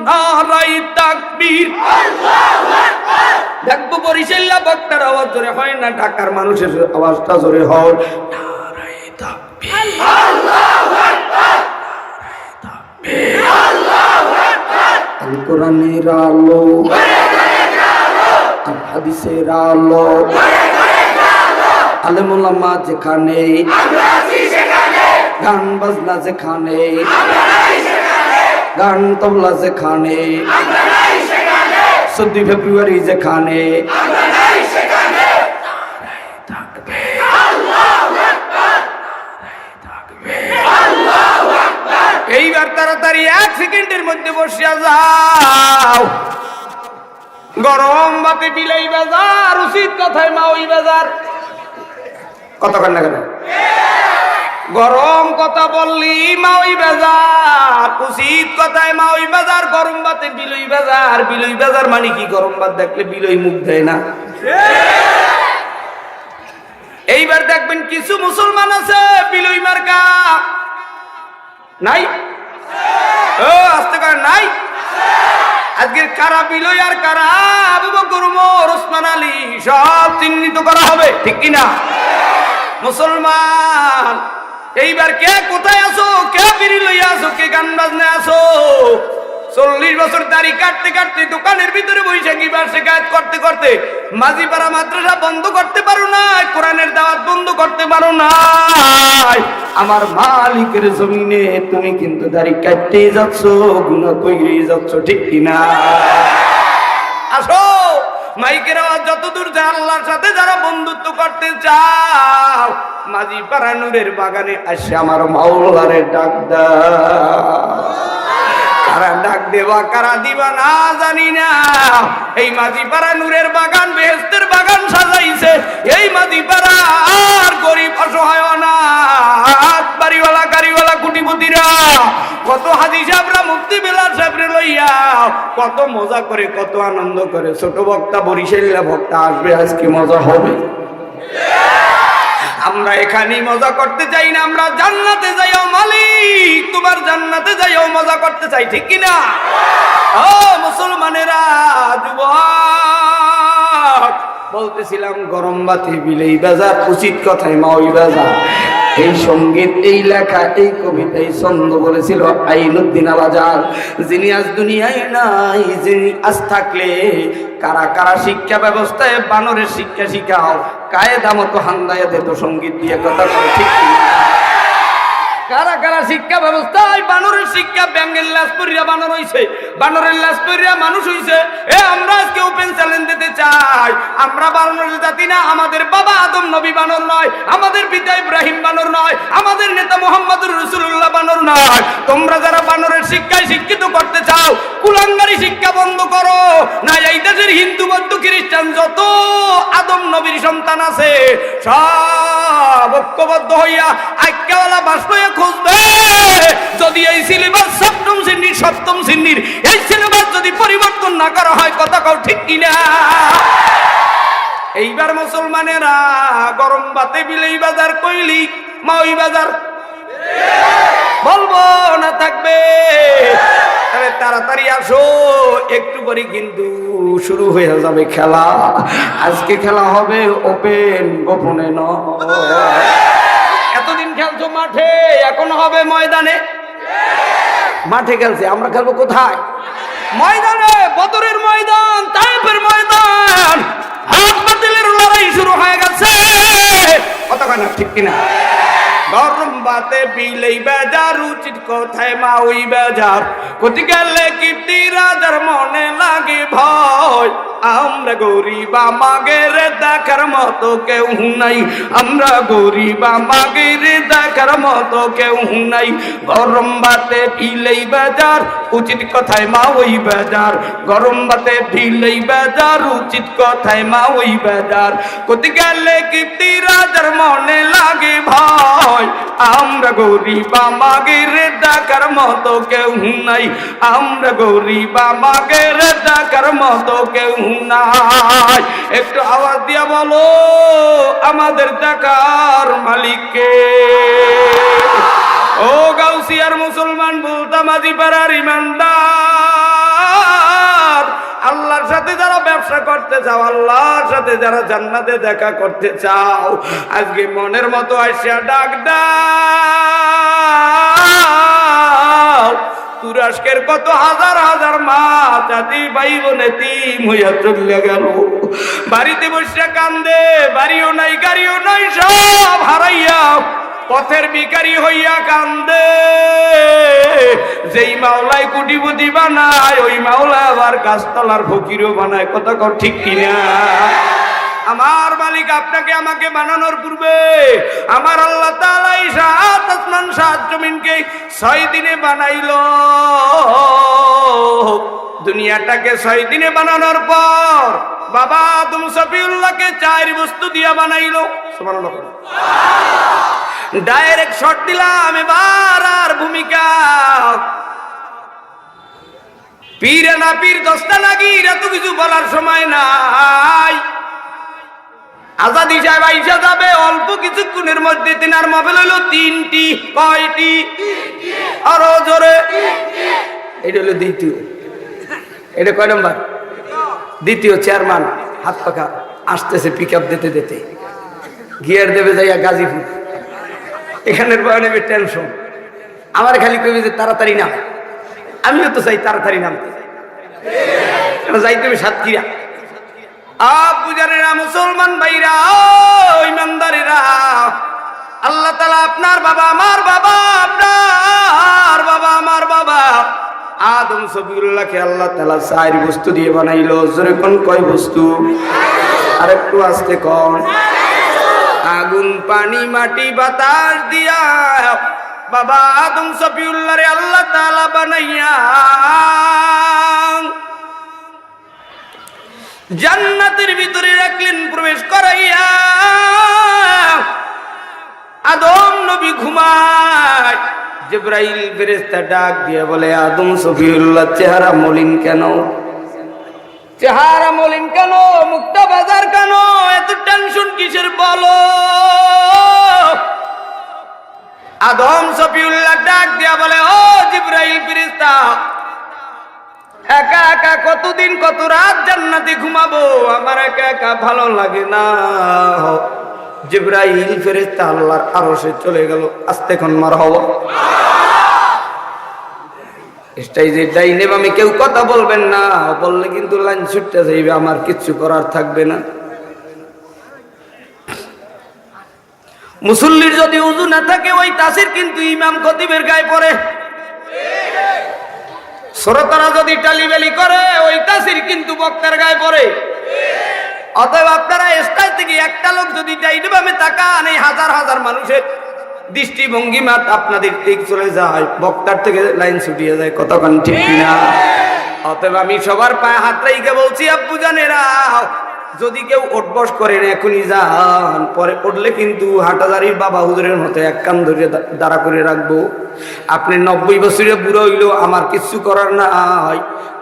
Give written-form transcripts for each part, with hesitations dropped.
নারাই তাকবীর, দেখবো বরিশাল্লা বক্তার আওয়াজ জোরে হয় না, ঢাকার মানুষের আওয়াজটা জোরে হয়। নারাই তাকবীর, আল কোরআনের আলো, আল হাদিসের আলো, আলেম ওলামা যেখানে, গান বাজনা যেখানে, গান তবলা যেখানে, 14 ফেব্রুয়ারি যেখানে, এইবার তাড়াতাড়ি 1 সেকেন্ডের মধ্যে বসিয়া যাও। গরম ভাতে বিলাই বাজার, উচিত কথায় মা ওই বাজার, কতক্ষণ না কেন গরম কথা বললি মা ওই বাজার, উচিত কথায় মা ওই বাজার, গরম ভাতে বিলই বাজার। বিলই বাজার মানে কি? গরম ভাত দেখলে বিলই মুখ দেয় না। এইবার দেখবেন কিছু মুসলমান আছে বিলই মার্কা নাই, ও আস্তে করে নাই। আজকের কারা বিলই আর কারা আবু বকর ওমর ওসমান আলী সব চিহ্নিত করা হবে, ঠিক কিনা? মুসলমান এইবার কে কোথায় আছো, কে বিড়ি লইয়া আছো, কে গান বাজনা আছো? 40 বছর দাড়ি কাটতে কাটতে দোকানের ভিতরে বসে কিবার শেখায়ত করতে করতে মাঝিপাড়া মাদ্রাসা বন্ধ করতে পারো না, কোরআনের দাওয়াত বন্ধ করতে পারো না। আমার মালিকের জমিনে তুমি কিন্তু দাড়ি কাটতে যাচ্ছ, গুনাহ কইরে যাচ্ছ, ঠিক কিনা? আসো মাইকের আওয়াজ যত দূর যায়, আল্লাহর সাথে যারা বন্ধুত্ব করতে চাও, মাঝিপাড়া নূরের বাগানে আসে আমার মাওলারে ডাক দাও। কারা ডাক দেবা কারা দিবা না জানি না, এই মাঝিপাড়া নূরের বাগান বেহেশতের বাগান সাজাইছে এই মাঝিপাড়া। আর গরিব অসহায় অনাথ বাড়িওয়ালা গাড়িওয়ালা কুটিপতিরা, কত হাজি সাহেবরা মুফতি বেলাল সাহেবরে লইয়া কত মজা করে, কত আনন্দ করে। ছোট বক্তা বরিশাল্লা বক্তা আসবে, আজকে মজা হবে। আমরা এখানেই মজা করতে চাই না, আমরা জান্নাতে যাইও মালিক, তোমার জান্নাতে যাইও মজা করতে চাই, ঠিক কিনা? ও মুসলমানেরা, যুবক বলতেছিলাম গরম বাতি বিলেই বাজার, উচিত কথায় মা ওই বাজার। এই সঙ্গীত, এই লেখা, এই কবিতা, এই ছন্দ বলেছিল আইনুদ্দিন আল আজাদ, যিনি আজ দুনিয়ায় নাই, যিনি আজ থাকলে কারা কারা শিক্ষা ব্যবস্থায় বানরের শিক্ষা শিখাও, কায়দা মতো হান্দায় দিত সঙ্গীত দিয়ে, কথা বলে, ঠিক কিনা? কারা কারা শিক্ষা ব্যবস্থায় বানরের শিক্ষা, ব্যাঙ্গের লাশ পরিয়া বানর হইছে, বানরের লাশ পরিয়া মানুষ হইছে। আমরা আজকে ওপেন চ্যালেঞ্জ দিতে চাই, আমরা বানরের জাতি না, আমাদের বাবা আদম নবী বানর নয়, আমাদের পিতা ইব্রাহিম বানর নয়, আমাদের নেতা মুহাম্মদুর রাসূলুল্লাহ বানর নয়। তোমরা যারা বানরের শিক্ষায় শিক্ষিত করতে চাও, কুলাঙ্গারি শিক্ষা বন্ধ করো না। এই দেশের হিন্দু বৌদ্ধ খ্রিস্টান যত আদম নবীর সন্তান আছে সব ঐক্যবদ্ধ হইয়া আজ্ঞাওয়ালা বাসনয়া খুঁজবে। যদি এই সিলেবাস সপ্তম শ্রেণীর এই সিলেবাস যদি পরিবর্তন না করা হয়, কথা কও, ঠিক কিনা? এইবার মুসলমানেরা গরম বাতে বিলেই বাজার কইলি মা ওই বাজার বলবো না, থাকবে। তবে তাড়াতাড়ি আসো, একটু পরে কিন্তু শুরু হয়ে যাবে খেলা। আজকে খেলা হবে ওপেন, গোপনে নয়। এতদিন খেলছো মাঠে, এখন হবে ময়দানে। মাঠে খেলছে, আমরা খেলবো কোথায়? ময়দানে। বদরের ময়দান, তায়েফের ময়দান, হক বাতিলের লড়াই শুরু হয়ে গেছে, কথা কয় না, ঠিক কিনা? গরম বাতে বিলেই বাজার, উচিত কোথায় মা ওই বাজার। কোটি গেলে কীর্তি রাজার মনে লাগে ভয়, আমরা গরিব আমাদের দেখার মতো কেউ নাই, আমরা গরিব আমাদের দেখার মতো কেউ নাই। গরম বাতে বিলেই বাজার, উচিত কোথায় মা ওই বাজার। গরম বাতে বিলেই বাজার, উচিত কোথায় মা ওই বাজার। কোটি গেলে কীর্তি রাজার মনে লাগে ভয়, আমরা গরিব আমাদের দেখার মতো কেউ নাই, আমরা গরিব আমাদের দেখার মতো কেউ নাই। একটু আওয়াজ দিয়া বলো, আমাদের দেখার মালিককে। ও গাউসিয়ার মুসলমান, বলতাম মাঝিপাড়ার ইমানদার, সাথে যারা ব্যবসা করতে চাও, আল্লাহর সাথে যারা জান্নাতে দেখা করতে চাও, আজকে মনের মতো আসিয়া ডাক দাও। তুরস্কের কত হাজার হাজার মা জাতি ভাই বোন এতিম হইয়া চলে গেল, বাড়িতে বসে কান্দে, বাড়িও নাই গাড়িও নাই, সব হারাইয়া পথের ভিখারি হইয়া কান্দে। যেই মাওলায় কোটিপতি বানায়, ওই মাওলা আবার গাছতলার ফকিরও বানায়। কথা কর ঠিক কিনা? আমার মালিক আপনাকে আমাকে বানানোর পূর্বে আমার আল্লাহ তাআলা এই সাত আসমান সাত জমিনকে 6 দিনে বানাইলো। দুনিয়াটাকে 6 দিনে বানানোর পর বাবা আদম সফিউল্লাহকে 4 বস্তু দিয়া বানাইলো। সুবহানাল্লাহ। ডাইরেক্ট শট দিলাম, এবার আর ভূমিকা পীরে না পীর দস্তা নাগির এত কিছু বলার সময় নাই। আজাদি সাহেব আইসা যাবে অল্প কিছুক্ষণের মধ্যে। তিনার মোবাইল হইল 3টি। কয়টি? আরো জোরে। এটা হলো দ্বিতীয়। এটা কয় নম্বর? দ্বিতীয়। চেয়ারম্যান হাত পাখা আসতেছে পিক আপ দিতে দিতে, গিয়ার দেবে যাইয়া গাজীপুর। এখানের বয় নেবে টেনশন। আমার খালি কইবে যে তাড়াতাড়ি নাম। আমিও তো চাই তাড়াতাড়ি নামতে, যাইতে হবে সাতক্ষীরা। বুঝারেরা, মুসলমান ভাইরা, ইমানদারেরা, আল্লাহ তাআলা আপনার বাবা আমার বাবা, আপনার বাবা আমার বাবা আদম সফিউল্লাহকে আল্লাহ তাআলা 4 বস্তু দিয়ে বানাইলো। জোরে কোন কয় বস্তু? আর একটু আস্তে কোন। আগুন পানি মাটি বাতাস দিয়া বাবা আদম সফিউল্লাহরে আল্লাহ তাআলা বানাইয়া জান্নাতের ভিতরে রাখলেন, প্রবেশ করাইয়া। আদম নবী ঘুমায়, জিবরাইল ফেরেশতা ডাক দিয়ে বলে, আদম সফিউল্লাহ চেহারা মলিন কেন? চেহারা মলিন কেন? মুক্তা বাজার কেন? এত টেনশন কিসের বলো? আদম সফিউল্লাহ ডাক দিয়া বলে, ও জিবরাইল ফেরেশতা, একা একা কতদিন কত রাত জান্নাতে ঘুমাবো? আমার একা একা ভালো লাগে না। জিবরাইল ফেরেশতা আল্লাহর আরশে চলে গেল। আস্তে কোন মারহাবা। স্টেজে ডাইনে বামে কেউ কথা বলবেন না, বললে কিন্তু লাইন ছুটতে যাইবে, আমার কিচ্ছু করার থাকবে না। মুসল্লির যদি উযু না থাকে, ওই তাসির কিন্তু ইমাম খতিবের গায়ে পড়ে। শ্রোতারা যদি টালিবেলি করে, ওই তাসির কিন্তু বক্তার গায়ে পড়ে। অতএব আপনারা স্টেজ থেকে একটা লোক যদি ডাইনে বামে তাকান, এই হাজার হাজার মানুষের দৃষ্টিভঙ্গিমা আপনাদের দিক চলে যায়, বক্তার থেকে লাইন ছুটিয়ে যায়। কতক্ষণ ঠিক কিনা? অতএব আমি সবার পায়ে হাত রেখে বলছি, আব্বু জানেরা, যদি কেউ উঠবস করেন এখনই যান, পরে উঠলে কিন্তু হাটাজারির বাবা হুজুরের মতো এক কান ধরে দাঁড়া করে রাখবো। আপনি 90 বছরের বুড়ো হইলেও আমার কিছু করার নাই।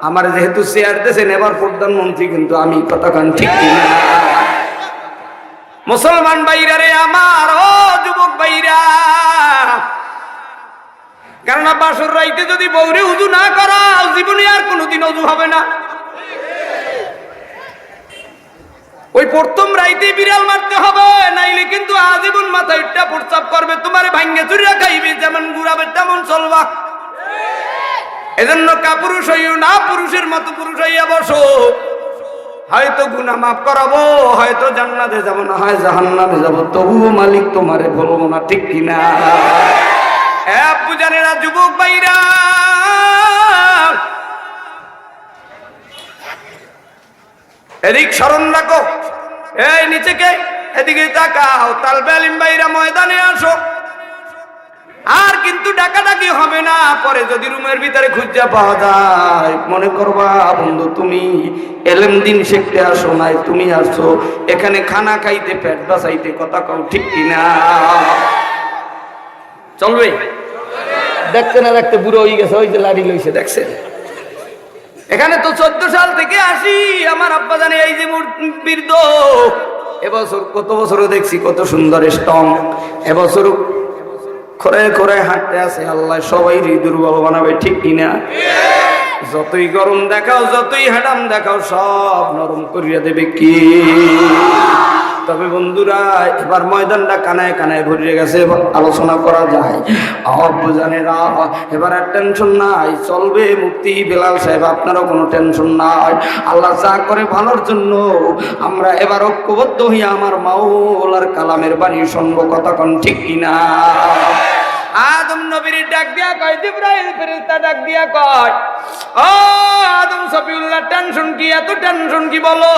আমার যেহেতু চেয়ার দিয়েছেন এবার প্রধানমন্ত্রী, কিন্তু আমি কতক্ষণ ঠিক কিনা? মুসলমান ভাইরা রে আমার, ও যুবক ভাইরা, কেননা বাসর রাইতে যদি বউরে উযু না করা, জীবনে আর কোনোদিন উযু হবে না। ওই প্রথম রাইতে বিড়াল মারতে হবে, নাইলে কিন্তু আজীবন মাথা ইটটা প্রস্তাব করবে, তোমারে ভাঙ্গে চুরিয়া খাইবে, যেমন ঘুরাবে তেমন চলবা। এজন্য কাপুরুষ হইও না, পুরুষের মতো পুরুষ হইয়া বসো। হয়তো গুনাহ মাফ করাবো, হয়তো জান্নাতে যাব, না হয় জাহান্নামে যাব, তবুও মালিক তোমারে বলবো না। ঠিক কিনা? বুঝানেরা, যুবক ভাইরা, এদিক স্মরণ রাখো। এই নিচেকে এদিকে তাকাও। তালবে আলিম ভাইরা ময়দানে আসো। আর কিন্তু ডাকাডাকি হবে না। পরে যদি রুমের ভিতরে খুঁজা পাওয়া যায়, মনে করবা বন্ধু তুমি এলেম দিন শিখতে আসো নাই, তুমি আসছো এখানে খানা খাইতে, পেট বাঁচাইতে। কথা কও ঠিক কিনা? চলবে? দেখতে না দেখতে বুড়ো হয়ে গেছে, ওই যে লাড়ি লইছে, দেখছেন? এখানে তো 14 সাল থেকে আসি। আমার আব্বা জানে এই যে বৃদ্ধ, এবছর কত বছরও দেখছি কত সুন্দর স্ট্রং। এবছর খরে খরে হাঁটতে আছে। আল্লাহ সবাই দুর্বল বানাবে। ঠিক কিনা? যতই গরম দেখাও, যতই হাডাম দেখাও, সব নরম করিয়া দেবে কি? তবে বন্ধুরা, এবার ময়দানটা কানায় কানায় ভরিয়ে গেছে, আলোচনা করা যায়। জানেরা, এবার আর টেনশন নাই, চলবে মুক্তি। বেলাল সাহেব, আপনারও কোনো টেনশন নাই। আল্লাহ যা করে ভালোর জন্য। আমরা এবার ঐক্যবদ্ধ হইয়া আমার মাওলার কালামের বাণী শুনবো। কথা কোন ঠিক কিনা? আদম নবীর ডাক দিয়া কয়, জিবরাইল ফেরেশতা ডাক দিয়া কয়, ও আদম সফিউল্লাহ, টেনশন কি? এত টেনশন কি বলো?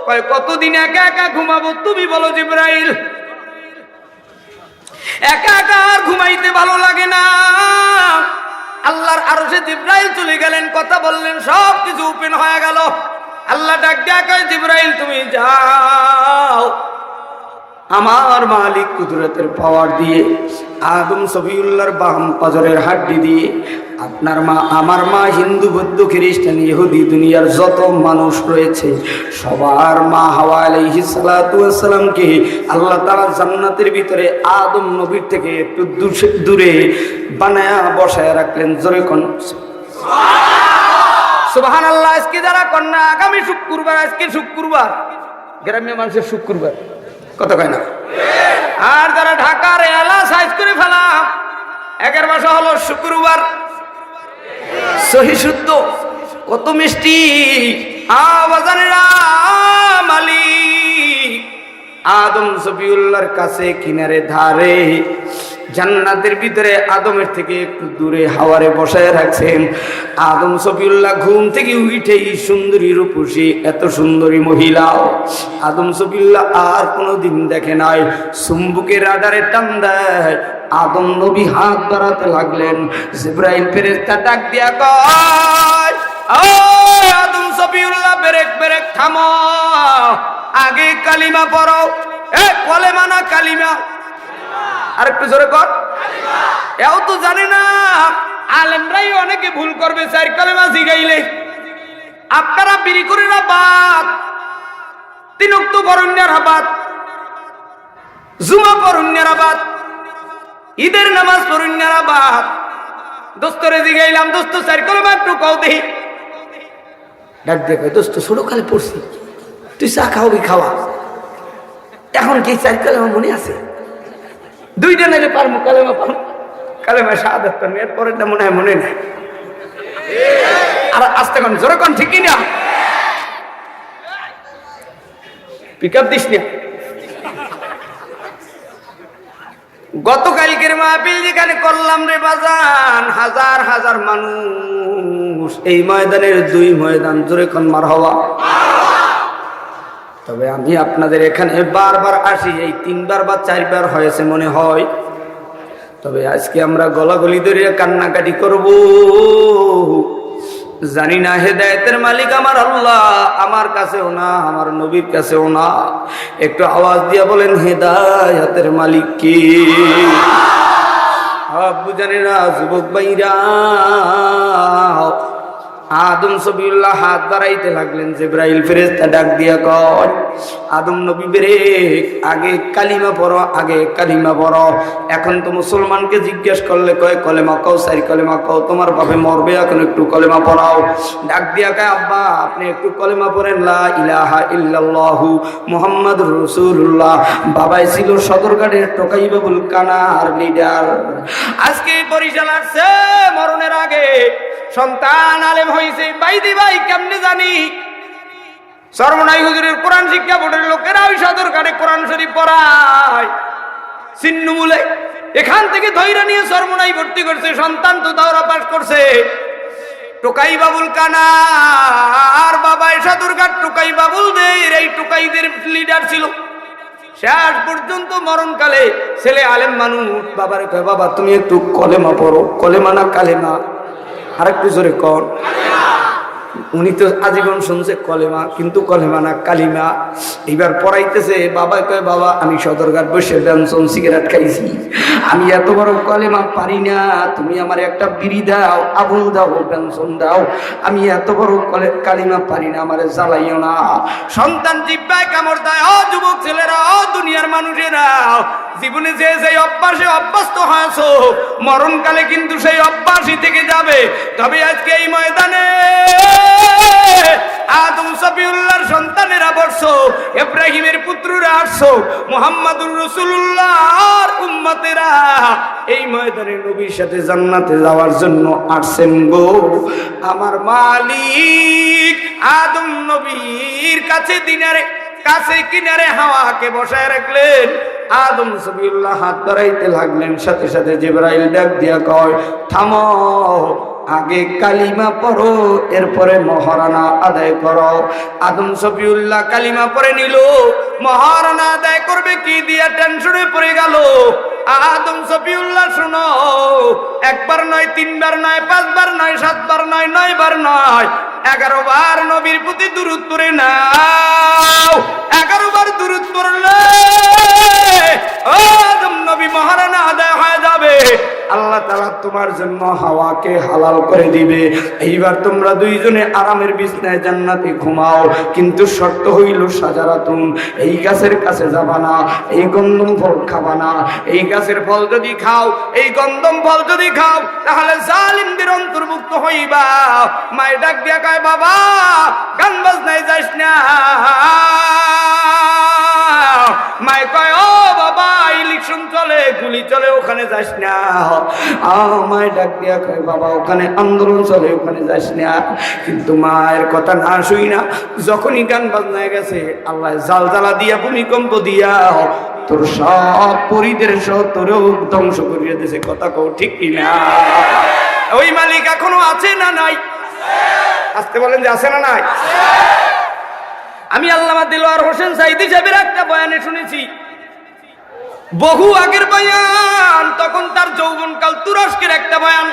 কয়, কতদিন একা একা ঘুমাবো? তুমি বলো জিবরাইল। একা একা আর ঘুমাইতে ভালো লাগে না। আল্লাহর আরশে জিবরাইল চলে গেলেন, কথা বললেন, সব কিছু ওপেন হয়ে গেল। আল্লাহ ডাক দিয়া কয়, জিবরাইল তুমি যাও, আমার মালিক কুদরতের পাওয়ার দিয়ে আদম সফিউল্লাহর বাম পাজরের হাড্ডি দিয়ে আপনার মা, আমার মা, হিন্দু, বৌদ্ধ, খ্রিস্টান, ইহুদি, দুনিয়ার যত মানুষ রয়েছে সবার মা হাওয়া আলাইহিস সালাতু ওয়াস সালামকে আল্লাহ তাআলা জান্নাতের ভিতরে আদম নবীর থেকে একটু দূরে বানায়া বসায় রাখলেন। জোরে কোন সুবহানাল্লাহ। আজকে যারা কন্যা, আগামী শুক্রবার, আজকে শুক্রবার, গ্রাম্য মানুষের শুক্রবার, কথা কয় না? আর যারা ঢাকার এলা সাইজ করে ফেলা, একের ভাষা হলো শুক্রবার। সহি শুদ্ধ, কত মিষ্টি আওয়াজানেরা। মালিক আদম সফিউল্লাহর কাছে কিনারে ধারে জান্নাতের ভিতরে আদমের থেকে একটু দূরে হাওয়ারে বসায় রাখছেন। আদম সফিউল্লাহ ঘুম থেকে উঠেই সুন্দরী রূপসী, এত সুন্দরী মহিলা আদম সফিউল্লাহ আর কোনোদিন দেখে নাই। চুম্বুকের রাডারে টান দেয়, আদম নবী হাত বাড়াতে লাগলেন। জিবরাইল ফেরেশতা ডাক দিয়া কয়, ও আদম সফিউল্লাহ, ব্রেক ব্রেক, থামো, আগে কালিমা পড়ো। এ কলেমা না কালিমা? আর একটু জোরে কর। এও তো জানে না। আলেমরাই অনেকে ভুল করবে, চার কলেমা জিগাইলে। আপনারা বিড়ি করে না বাদ, তিন ওয়াক্ত পড়ুন্যার বাদ, জুমা পড়ুন্যার বাদ, ঈদের নামাজ পড়ুন্যার বাদ। দোস্তরে জিগাইলাম, দোস্ত চার কলেমা একটু কও দেই। ডাক দেখে, দোস্ত ছোট কালে পড়ছি, তুই চা খাওয়াবি, খাওয়া। এখন কি চার কলেমা মনে আছে? দুইটা নাইলে পারবো, কালেমা পারবো, কালেমা শাহাদাত পারবো, এর পরেরটা মনে হয় মনে নাই। আর আস্তে কোন, জোরে কোন, ঠিক না? পিক আপ দিস না। গতকালকের মাহফিল যেখানে করলাম রে বাজান, হাজার হাজার মানুষ, এই ময়দানের দুই ময়দান, জোরে কোন মারহাবা। তবে আমি আপনাদের এখানে বারবার আসি, এই 3 বার বা 4 বার হয়েছে মনে হয়। তবে আজকে আমরা গলাগলি ধরে কান্নাকাটি করব। জানি না হেদায়েতের মালিক আমার আল্লাহ আমার কাছেও না, আমার নবীর কাছেও না। একটু আওয়াজ দিয়ে বলেন, হেদায়েতের মালিক কে? আব্বু জানেরা, যুবক ভাইরা, আদম সফিউল্লাহ হাত বাড়াইতে লাগলেন। জিবরাইল ফেরেশতা ডাক দিয়া কয়, আদম নবী বেরে, আগে কালিমা পড়ো, আগে কালিমা পড়ো। এখন তো মুসলমানকে জিজ্ঞেস করলে কয় কলেমা কও, চার কলেমা কও, তোমার বাপে মরবে, এখন একটু কলেমা পড়াও। ডাক দিয়া কয়, আব্বা আপনি একটু কলেমা পড়েন, লা ইলাহা ইল্লাল্লাহু মুহাম্মাদুর রাসূলুল্লাহ। বাবাই ছিল সদরঘাটের টোকাই বাবুল কানার লিডার। আজকে বরিশাল আসছে, মরণের আগে সন্তান আলেম হয়েছে। বাইদি ভাই কেমনে জানি, সরমনাই হুজুরের কোরআন শিক্ষা বোর্ডের লোকেরা ওই সদরঘাটে কোরআন শরীফ পড়ায় সিন্নুমুলে। এখান থেকে ধৈর্য নিয়ে সরমনাই ভর্তি করছে, সন্তান তো দাওরা পাস করছে। টোকাই বাবুল কানা আর বাবা সদরঘাট টোকাই বাবুলদের, এই টোকাইদের লিডার ছিল। শেষ পর্যন্ত মরণকালে ছেলে আলেম মানুষ বাবারে কয়, বাবা তুমি একটু কলেমা পড়ো। কলেমা না কালেমা? আর একটু জোরে কর। উনি তো আজীবন শুনছে কলেমা, কিন্তু কলেমা না কালিমা। এইবার পড়াইতেছে, বাবা কয়, বাবা আমি সদরঘাট বসে বেনসন সিগারেট খাইছি, আমি এত বড় কলেমা পারি না, তুমি আমার একটা বিড়ি দাও, আবুল দাও, বেনসন দাও, আমি এত বড় কালিমা পারি না, আমারে জ্বালাইও না। সন্তান জিব্বায় কামড় দেয়। ও যুবক ছেলেরা, ও দুনিয়ার মানুষেরা, জীবনে যে যে অভ্যাসে অভ্যস্ত হয়েছো মরণকালে কিন্তু সেই অভ্যাসই থেকে যাবে। তবে আজকে এই ময়দানে আদম সফিউল্লাহর সন্তানেরা বসছো, ইব্রাহিমের পুত্ররা আসছো, মুহাম্মাদুর রাসূলুল্লাহর উম্মতেরা এই ময়দানে নবীর সাথে জান্নাতে যাওয়ার জন্য আসছেন গো। আমার মালিক আদম নবীর কাছে দিনারে কাছে কিনারে হাওয়াকে বসায় রাখলেন। আদম সফিউল্লাহ হাত ধরাইতে লাগলেন, সাথে সাথে জিবরাইল ডাক দিয়া কয়, থামো, আগে কালিমা পড়ো, এরপরে মহারানা আদায় করো। আদম সফিউল্লাহ কালিমা পড়ে নিল, মহারানা আদায় করবে কি দিয়া টেনশনে পড়ে গেল। আদম সফিউল্লাহ শোনো, একবার নয়, তিনবার নয়, পাঁচবার নয়, সাতবার নয়, 9 বার নয়, 11 বার নবীর প্রতি দুরূদ পড়ে নাও। 11 বার দুরূদ পড়লে আদম নবী মহারানা আদায় হয়ে যাবে। আল্লাহ তাআলা তোমার জন্য হাওয়াকে হালাল করে দিবে। এইবার তোমরা দুইজনে আরামের বিছনায় জান্নাতে ঘুমাও, কিন্তু শর্ত হইল সাজারাতুন, এই গাছের কাছে যাবা না, এই গন্ধম ফল খাবা না। এই গাছের ফল যদি খাও, এই গন্ধম ফল যদি খাও, তাহলে জালিমদের অন্তর্ভুক্ত হইবা। মায়ের ডাক দিয়া কয়, বাবা গান বাজনায় যাস না। মায় কয়, ও বাবা ইলেকশন চলে, গুলি চলে, ওখানে যাস না। মায় ডাক দিয়া কয়, বাবা ওখানে আন্দোলন চলে, ওখানে যাস না। কিন্তু মায়ের কথা না শুই না, যখনই গান বাজনায় গেছে আল্লাহ জালজালা দিয়া, ভূমিকম্প দিয়া তোর সব পরিদের সহ তোরেও ধ্বংস করিয়ে দিয়েছে। কথা কও ঠিক কিনা? ওই মালিক এখনো আছে না নাই? আসতে বলেন যে আছে না নাই? আমি আল্লামা দিলওয়ার হোসেন সাইদি সাহেবের একটা বয়ানে শুনেছি, বহু আগের বয়ান, তখন তার যৌবনকাল, তুরস্কের একটা বয়ান।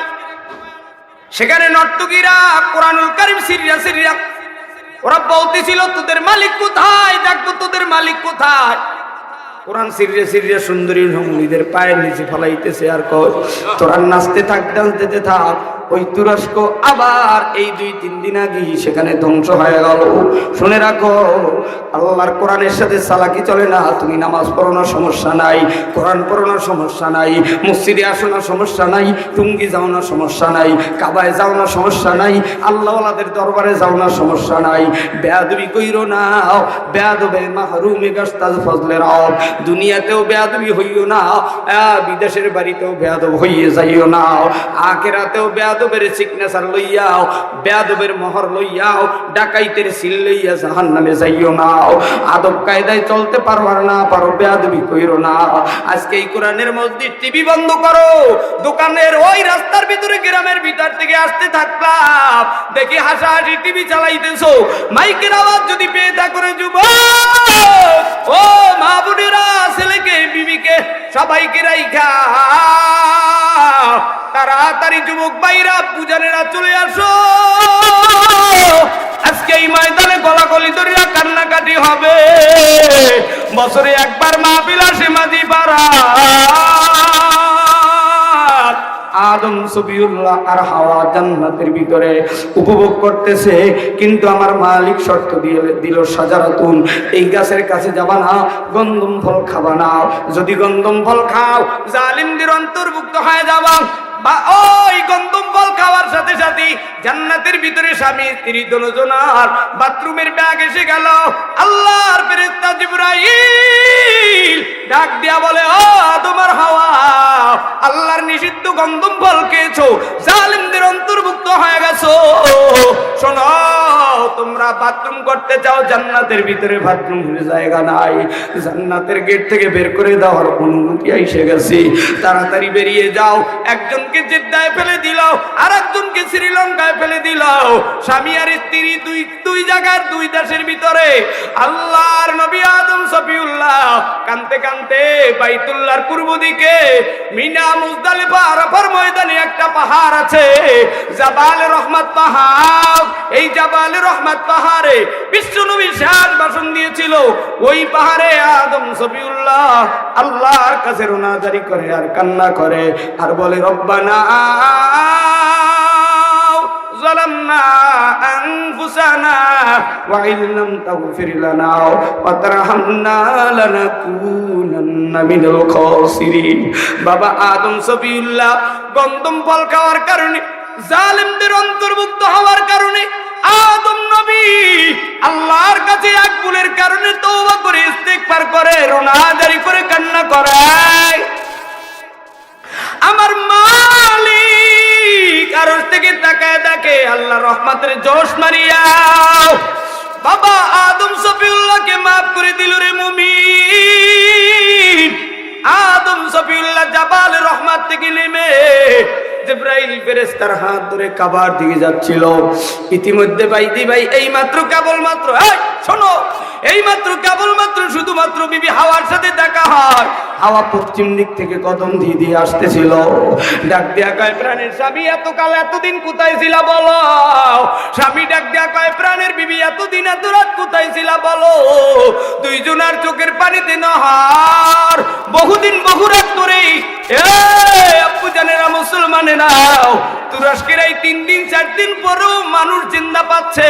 সেখানে নর্তকীরা কোরআনুল কারীম সিরিয়া ওরা বলতেছিল, তোদের মালিক কোথায়? দেখতো তোদের মালিক কোথায়? কোরআন সিরিয়া সুন্দরী রমণীদের পায়ের নিচে ফলাইতেছে আর কয়, তোরা নাচতে থাক, ডান্স দিতে থাক। ওই তুরস্ক আবার এই 2-3 দিন আগে সেখানে ধ্বংস হয়ে গেল। শুনে রাখো, আল্লাহর কোরআনের সাথে চালাকি চলে না। তুমি নামাজ পড়ো না, সমস্যা নাই। কোরআন পড়ো না, সমস্যা নাই। মসজিদে আসো না, সমস্যা নাই। টুঙ্গি যাও না, সমস্যা নাই। কাবায় যাও না, সমস্যা নাই। আল্লাহওয়ালাদের দরবারে যাও না, সমস্যা নাই। বেয়াদবি কইরো না, বেয়াদবে মাহরুমে গাস্তাজ ফজলে রাও। দুনিয়াতেও বেয়াদবি হইও না, বিদেশের বাড়িতেও বেয়াদব হইয়ে যাইও না। আখিরাতেও বেয়াদবের সিগনেচার লইয়াও, বেয়াদবের মোহর লইয়াও, ডাকাইতের সিল লইয়া জাহান্নামে যাইও না। আদব কায়দায় চলতে পারো আর না পারো, বেয়াদবি কইরো না। আজকে এই কোরআনের মসজিদ, টিভি বন্ধ করো। দোকানের ওই রাস্তার ভিতরে, গ্রামের ভিতর থেকে আসতে থাকলাম, দেখি হাসাহাসি টিভি চালাইতেছো। মাইকের আওয়াজ যদি পেয়ে থাকো রে যুবক, ও মা বোনেরা, ছেলেকে বিবিকে সবাইকে রাইখা তাড়াতাড়ি যুবক ভাইরা, পূজারেরা চলে আসো। আজকে এই ময়দানে গলাগলি ধরিয়া কান্নাকাটি হবে। বছরে একবার মাহফিল আসে মাঝি পাড়া। আদম সফিউল্লাহ আর হাওয়া জান্নাতের ভিতরে উপভোগ করতেছে, কিন্তু আমার মালিক শর্ত দিয়ে দিল, সাজারাতুন, এই গাছের কাছে যাবা না, গন্ধম ফল খাবা না। যদি গন্ধম ফল খাও, জালিমদের অন্তর্ভুক্ত হয়ে যাবা। বা ওই গন্ধম ফল খাওয়ার সাথে সাথে জান্নাতের ভিতরে স্বামী স্ত্রী দুজনার বাথরুমের ব্যাগ এসে গেল। আল্লাহর ফেরেশতা জিবরাইল ডাক দিয়া বলে, ও তোমার হাওয়া, আল্লাহর নিষিদ্ধ গন্ধম ফল খেয়েছো, জালিমদের অন্তর্ভুক্ত হয়ে গেছো। শোনো, তোমরা বাথরুম করতে চাও, জান্নাতের ভিতরে বাথরুমের জায়গা নাই। জান্নাতের গেট থেকে বের করে দেওয়ার অনুমতি এসে গেছে। তাড়াতাড়ি বেরিয়ে যাও। একজনকে জেদ্দায় ফেলে দিল, আর একজনকে শ্রীলঙ্কায় ফেলে দিল। স্বামী আর স্ত্রী দুই জায়গার, 2 দেশের ভিতরে। আল্লাহর নবী আদম সফিউল্লাহ কানতে কানতে বাইতুল্লাহর পূর্ব দিকে মিনা মুজদালিফা আরাফার ময়দানে একটা পাহাড় আছে, জাবাল রহমত পাহাড়। এই জাবাল রহমত পাহাড়ে বিশ্বনবী শেষ ভাষণ দিয়েছিল। ওই পাহাড়ে আদম সফিউল্লাহ আল্লাহর কাছে রোনাজারি করে আর কান্না করে আর বলে, রব্বানা যালামনা আনফুসানা ওয়া ইল্লাম তাগফির লানা ওয়া তারহামনা লানাকুনান্না মিনাল খাসিরিন। বাবা আদম সফিউল্লাহ গন্ধম ফল খাওয়ার কারণে, জালিমদের অন্তর্ভুক্ত হওয়ার কারণে আদম নবী আল্লাহর কাছে এক ভুলের কারণে তওবা করে ইস্তিগফার করে, রোনাজারি করে কান্না করে, আমার মালিক আরশ থেকে তাকায় দেখে আল্লাহ রহমতের জোশ মারিয়া বাবা আদম সফিউল্লাহকে মাফ করে দিল রে মুমিন। আদম সফিউল্লাহ জাবাল রহমত থেকে নেমে জিবরাইল ফেরেশতার হাত ধরে কাবার দিকে যাচ্ছিল। ইতিমধ্যে ভাইদি ভাই এইমাত্র কেবলমাত্র শোনো, এইমাত্র কেবলমাত্র শুধুমাত্র বিবি হাওয়ার সাথে দেখা হয়। হাওয়া পশ্চিম দিক থেকে কদম দিয়ে দিয়ে আসতেছিল। ডাক দেয়া কয়, প্রাণের স্বামী এতকাল এতদিন কোথায় ছিলা বলো? স্বামী ডাক দেয়া কয়, প্রাণের বিবি এতদিন এত রাত কোথায় ছিলা বলো? দুইজনার চোখের পানিতে নহার বহুদিন বহু রাত ধরে আপু জানেরা মুসলমানেরা তুরস্কের এই 3 দিন 4 দিন পরেও মানুষ জিন্দা পাচ্ছে।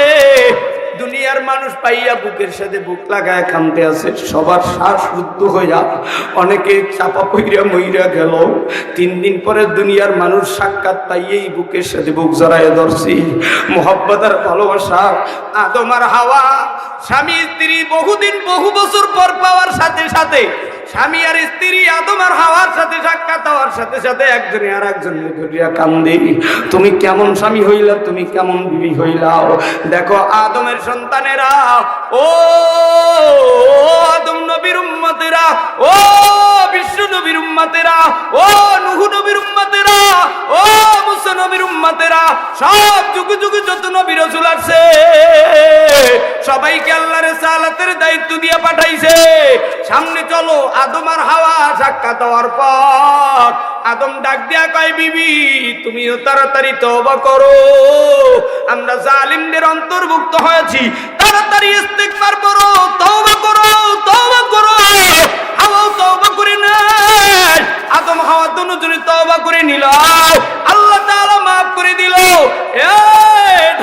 দুনিয়ার মানুষ পাইয়া বুকের সাথে বুক লাগায় কাঁদতে আছে, সবার শ্বাস রুদ্ধ হইয়া অনেকে চাপা পইরা মইরা গেল। 3 দিন পরে দুনিয়ার মানুষ সাক্ষাৎ পাইয়েই বুকের সাথে বুক জড়াইয়া ধরছি। মোহাব্বত আর ভালোবাসা আদম আর হাওয়া স্বামী স্ত্রী বহুদিন বহু বছর পর পাওয়ার সাথে সাথে স্বামী আর স্ত্রী আদম আর হাওয়ার সাথে সাক্ষাৎ হওয়ার সাথে সাথে একজনে আর একজনকে ধরিয়া কান্দে, তুমি কেমন স্বামী হইলা, তুমি কেমন বিবি হইলাও। দেখো আদমের সন্তানেরা, ও আদম নবীর উম্মতেরা, ও বিশ্ব নবীর উম্মতেরা, ও নূহ নবীর উম্মতেরা, ও মুসা নবীর উম্মতেরা, সব যুগে যুগে যত নবী রাসূল আছে সবাইকে আল্লাহর রিসালাতের দায়িত্ব দিয়ে পাঠাইছে। সামনে চলো। আদম আর হাওয়া সাক্ষাৎ হওয়ার পর আদম ডাক দিয়া কয়, বিবি তুমিও তাড়াতাড়ি তওবা করো, আমরা জালিমদের অন্তর্ভুক্ত হয়েছি, তাড়াতাড়ি ইস্তিগফার করো, তওবা করো, তওবা করো। হাওয়া তওবা করে নাই, আদম হাওয়া দুজনে তওবা করে নিল, আল্লাহ তাআলা মাফ করে দিল।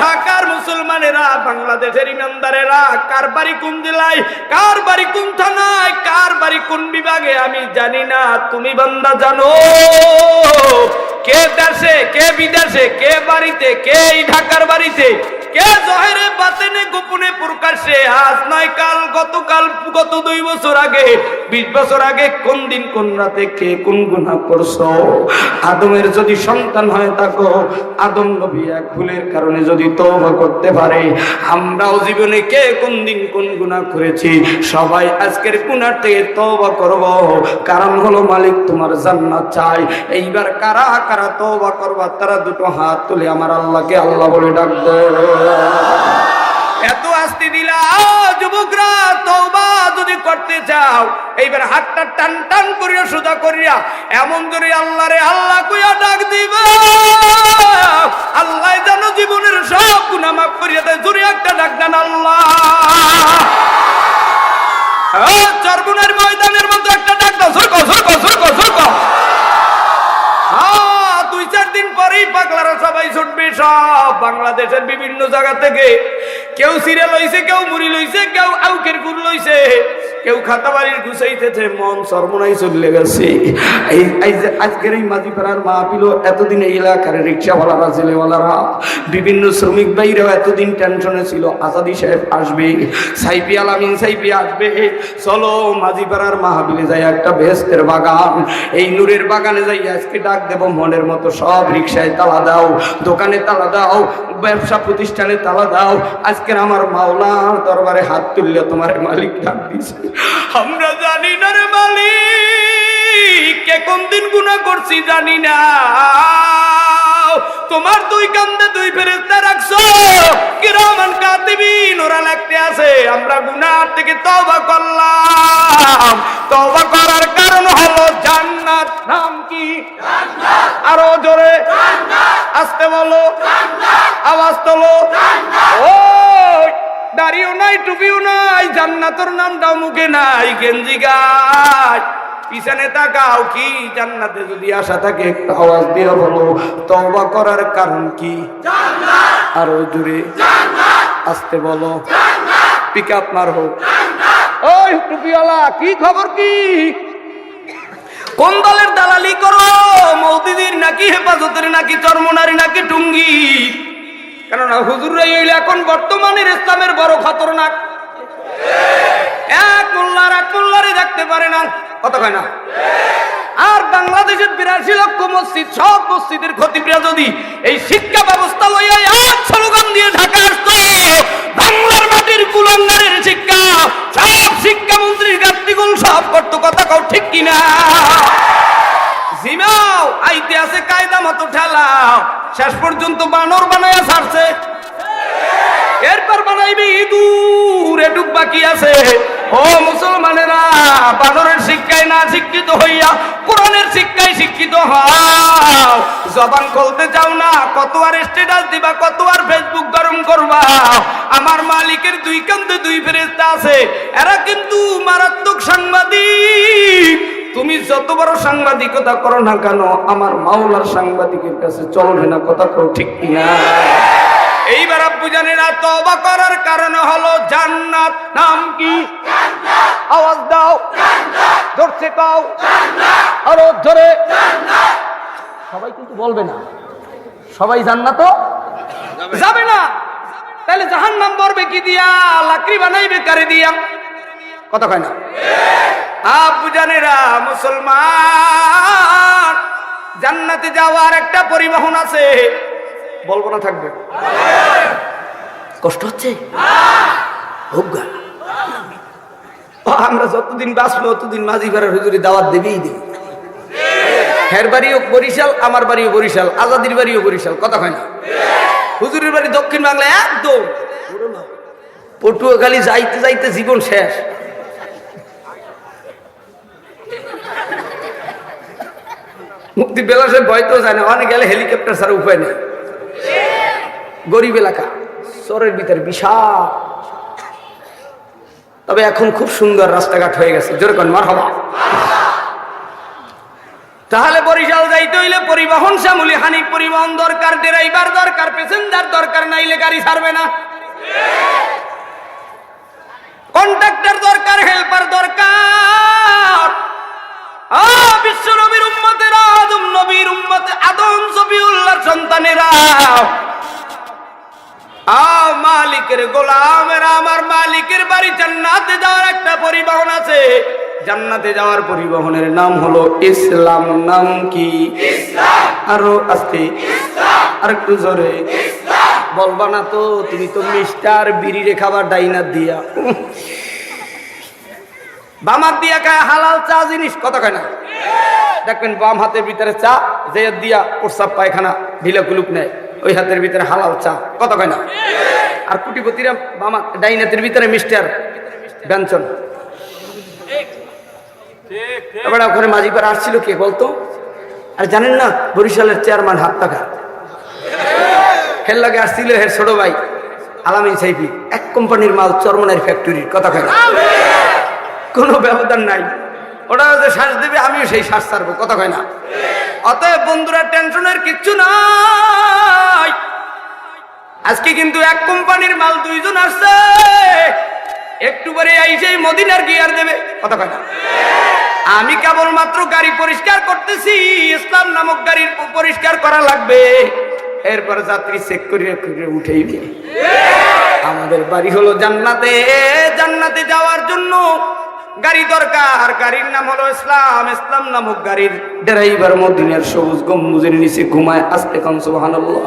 ঢাকার মুসলমানেরা, বাংলাদেশের ইমানদারেরা, কার বাড়ি কোন জেলায়, কার বাড়ি কোন থানায়, কার বাড়ি কোন বিভাগে আমি জানি না, তুমি বান্দা জানো। কে দেশে, কে বিদেশে, কে বাড়িতে, কে এই ঢাকার বাড়িতে, কে জহেরে বাতেনে গোপনে প্রকাশ্যে, আজ নয় কাল, গতকাল, গত 2 বছর আগে, 20 বছর আগে, কোন দিন কোন রাতে কে কোন গুনাহ করছো। আদমের যদি সন্তান হয় থাকো, আদম নবী এক ভুলের কারণে যদি তওবা করতে পারে, আমরাও জীবনে কে কোন দিন কোন গুনাহ করেছি সবাই আজকের গুনাহ থেকে তওবা করব। কারণ হলো মালিক তোমার জান্নাত চাই। এইবার কারা কারা তওবা করবা তারা দুটো হাত তুলে আমার আল্লাহকে আল্লাহ বলে ডাক দাও। এত আস্তে দিলা যুবকরা, তওবা যদি করতে চাও এইবার হাতটা টান টান করিয়া সোজা করিয়া এমন জোরে আল্লাহ রে আল্লাহ কইয়া ডাক দিবা, আল্লাহ যেন জীবনের সব গুনাহ মাফ করিয়া দেয়। জোরে একটা ডাক দেন আল্লাহ। চরবুনের ময়দানের মতো একটা ডাক দাও, সরকো সরকো সরকো সরকো। 2-4 দিন পরেই পাগলারা সবাই ছুটবে, সব বাংলাদেশের বিভিন্ন জায়গা থেকে। কেউ সিরিয়াল লইছে, কেউ মুড়ি লইছে, কেউ আউকের গুড় লইছে, কেউ খাতা বাড়ির গুছাইতেছে, মন সর্বনাই চলে গেছে। আজকের এই মাঝিপাড়ার মাহফিল, এতদিন এই এলাকার রিক্সাওয়ালারা, জেলেওয়ালারা, বিভিন্ন শ্রমিক ভাইরাও এতদিন টেনশনে ছিল আজাদি সাহেব আসবে, সাইফি আলামিন সাইফি আসবে। চলো মাঝিপাড়ার মাহফিলে যাই, একটা বেহেশতের বাগান, এই নূরের বাগানে যাই আজকে ডাক দেব মনের মতো। সব রিক্সায় তালা দাও, দোকানে তালা দাও, ব্যবসা প্রতিষ্ঠানে তালা দাও। আজকের আমার মাওলার দরবারে হাত তুললে তোমার মালিক ডাক দিছে। আমরা জানি না রে মালিক, কে কোন দিন গুনাহ করছি জানি না, তোমার 2 কান্দে 2 ফেরেশতা রাখছো, কিরামান কাতিবিন, ওরা লিখতে আছে। আমরা গুনাহ থেকে তওবা করলাম, তওবা করার কারণ হলো জান্নাত। নাম কি? জান্নাত। আরো জোরে জান্নাত, আস্তে বলো জান্নাত, আওয়াজ তোলো জান্নাত। ও দাড়িও নাই, টুপিও নাই, জান্নাতের নামটাও মুখে নাই, গেঞ্জি গায়, পিছনে তাকাও। কি জান্নাতে যদি আশা থাকে একটা আওয়াজ দিয়ে বলো, তওবা করার কারণ কি? জান্নাত। আরো জোরে জান্নাত। আসতে বলো, পিক আপ মারো। ওই টুপিওয়ালা, কি খবর? কি কোন দলের দালালি করো? মৌদিদির নাকি হেফাজতের নাকি চরমনারি নাকি টুঙ্গি? কেননা হুজুররাই হইলে এখন বর্তমানের ইসলামের বড় খতরনাক। এক মোল্লারে দেখতে পারে না, কত কয় না? আর বাংলাদেশের 82 লক্ষ মসজিদ, সব মসজিদের খতিবরা যদি এই শিক্ষা ব্যবস্থা লইয়া এক স্লোগান দিয়ে ঢাকা আসতো, বাংলার মাটির কুলঙ্গারের শিক্ষা সব শিক্ষামন্ত্রীর গাত্তিগুল সব করতো। কথা কও ঠিক কিনা? জিমাও আইতে আছে কায়দা মতো ঠেলাও, শেষ পর্যন্ত বানর বানায়া ছাড়ছে। এরপর বানাইবে ইঁদুর, এটুক বাকি আছে। ও মুসলমানেরা, বানরের শিক্ষায় না শিক্ষিত হইয়া কোরআনের শিক্ষায় শিক্ষিত হও। জবান খুলতে চাও না, কত আর স্ট্যাটাস দিবা, কত আর ফেসবুক গরম করবা। আমার মালিকের দুই কান্দে দুই ফেরেশতা আছে, এরা কিন্তু মারাত্মক সাংবাদিক। তুমি যত বড় সাংবাদিকতা করো না কেন, আমার মাওলার সাংবাদিকের কাছে চলবে না। কথা কও ঠিক কিনা? এইবার আব্বু জানেনা তওবা করার কারণ হলো জান্নাত। নাম কি? জান্নাত। আওয়াজ দাও, জান্নাত। ধরছে কাও, জান্নাত। আরো জোরে, জান্নাত। সবাই কিন্তু বলবে না, সবাই জান্নাত যাবে না। তাহলে জাহান্নাম ভরবে কি দিয়া? লাকড়ি বানাইবে কারে দিয়া? কথা কয় না? আব্বু জানেরা, মুসলমান জান্নাতে যাওয়ার একটা পরিবহন আছে, বলবো না থাকবে? কষ্ট হচ্ছে? আমরা যতদিন বাঁচবো ততদিন মাঝি ভাড়ার হুজুরি দাওয়াত দেবেই দেবে। হের বাড়িও বরিশাল, আমার বাড়িও বরিশাল, আজাদির বাড়িও বরিশাল। কথা হয় না? হুজুরের বাড়ি দক্ষিণ বাংলায়, একদম পটুয়াখালী যাইতে যাইতে জীবন শেষ। মুক্তি বেলাসের ভয় তো যায় না, অনেক গেলে হেলিকপ্টার ছাড়া উপায় নেই। গরিব এলাকা, শহরের ভিতরে বিশাল, তবে এখন খুব সুন্দর রাস্তাঘাট হয়ে গেছে। যেরকম মারহাবা। তাহলে বরিশাল যাইতে হইলে পরিবহন শ্যামলি হানি পরিবহন দরকার, ড্রাইভার দরকার, প্যাসেঞ্জার দরকার, নাইলে গাড়ি ছাড়বে না। কন্ট্রাক্টর দরকার, হেল্পার দরকার। বিশ্ব নবীর উম্মতেরা, আদম নবীর উম্মতে, আদম সফিউল্লাহর সন্তানেরা, মালিকের গোলামেরা, আমার মালিকের বাড়ি জান্নাতে যাওয়ার একটা পরিবহন আছে। জান্নাতে যাওয়ার পরিবহনের নাম হলো ইসলাম। নাম কি? ইসলাম। আরো আস্তে, আর একটু জোরে বলবা না তো? তুমি তো মিস্টার বিড়ি রে খাবার ডাইনার দিয়া, বাম হাত দিয়া খায় হালাল চা জিনিস। কথা কয় না? দেখবেন বাম হাতের ভিতরে চা, যে দিয়া প্রস্রাব পায়খানা ঢিলা কুলুপ নেয়, ওই হাতের ভিতরে হালাল চা। কথা কয় না? আর কুটিপতিরা বাম ডাইনাতের ভিতরে মিস্টার ব্যঞ্জন। এবার ওখানে মাঝি পাড়া আসছিল কে বলতো? আর জানেন না, বরিশালের চেয়ারম্যান হাত টাকা হের লাগে আসছিল হের ছোট ভাই আলামিন সাইফি, এক কোম্পানির মাল, চরমনার ফ্যাক্টরির। কথা কয় না? কোনো ব্যবধান নাই, ওটা যে শ্বাস দেবে আমিও সেই শ্বাস ছাড়বো। কথা কয় না? অতএব বন্ধুরা, টেনশনের কিচ্ছু নাই। আজকে কিন্তু এক কোম্পানির মাল দুইজন আসছে, একটু পরে আইসেই মদিনার গিয়ার দেবে। কথা কয় না? আমি কেবলমাত্র গাড়ি পরিষ্কার করতেছি, ইসলাম নামক গাড়ি পরিষ্কার করা লাগবে। এরপর যাত্রী চেক করে উঠেইবে। আমাদের বাড়ি হলো জান্নাতে, জান্নাতে যাওয়ার জন্য গাড়ি দরকার, গাড়ির নাম হলো ইসলাম। ইসলাম নামক গাড়ির ড্রাইভার মদিনার সবুজ গম্বুজের নিচে ঘুমায়। আস্তে কান সুবহানাল্লাহ।